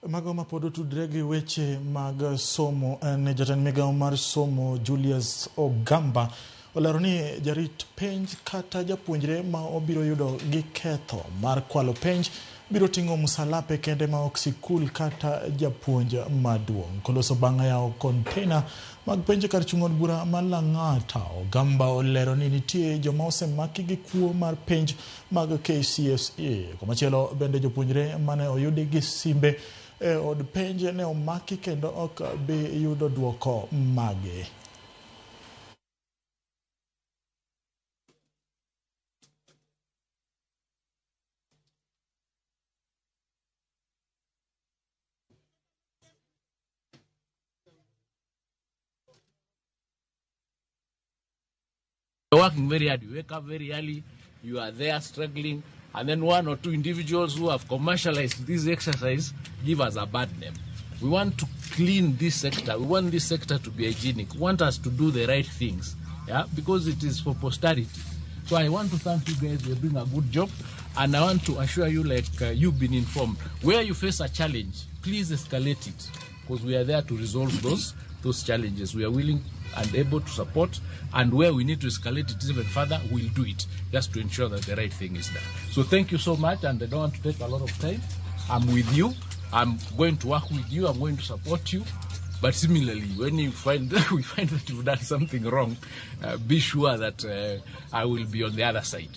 Mago mapodo tudre gi weche mag somo ne jatend migawo mar somo Julius Ogamba olero ni jarit penj kata japuonjre ma obiro yudo gi ketho mar kwalo penj biro ting'o msalape kende ma ok sikul kata japuonj maduong'. Koloso bang' yawo container mag penj kar chung' od bura ma Lang'ata, Ogamba olero ni nitie joma osemaki gi kuo mar penj mag KCSE. Komachielo bende jopuonjre mane oyudi gi simbe od penj ne omaki kendo ok bi yudo duoko mage. You're working very hard. You wake up very early. You are there struggling. And then one or two individuals who have commercialized this exercise give us a bad name. We want to clean this sector. We want this sector to be hygienic. We want us to do the right things, yeah, because it is for posterity. So I want to thank you guys. You're doing a good job. And I want to assure you, like you've been informed, where you face a challenge, please escalate it, because we are there to resolve those challenges. We are willing and able to support, and where we need to escalate it even further, we'll do it, just to ensure that the right thing is done. So thank you so much, and I don't want to take a lot of time. I'm with you. I'm going to work with you. I'm going to support you. But similarly, when you we find that you've done something wrong, be sure that I will be on the other side.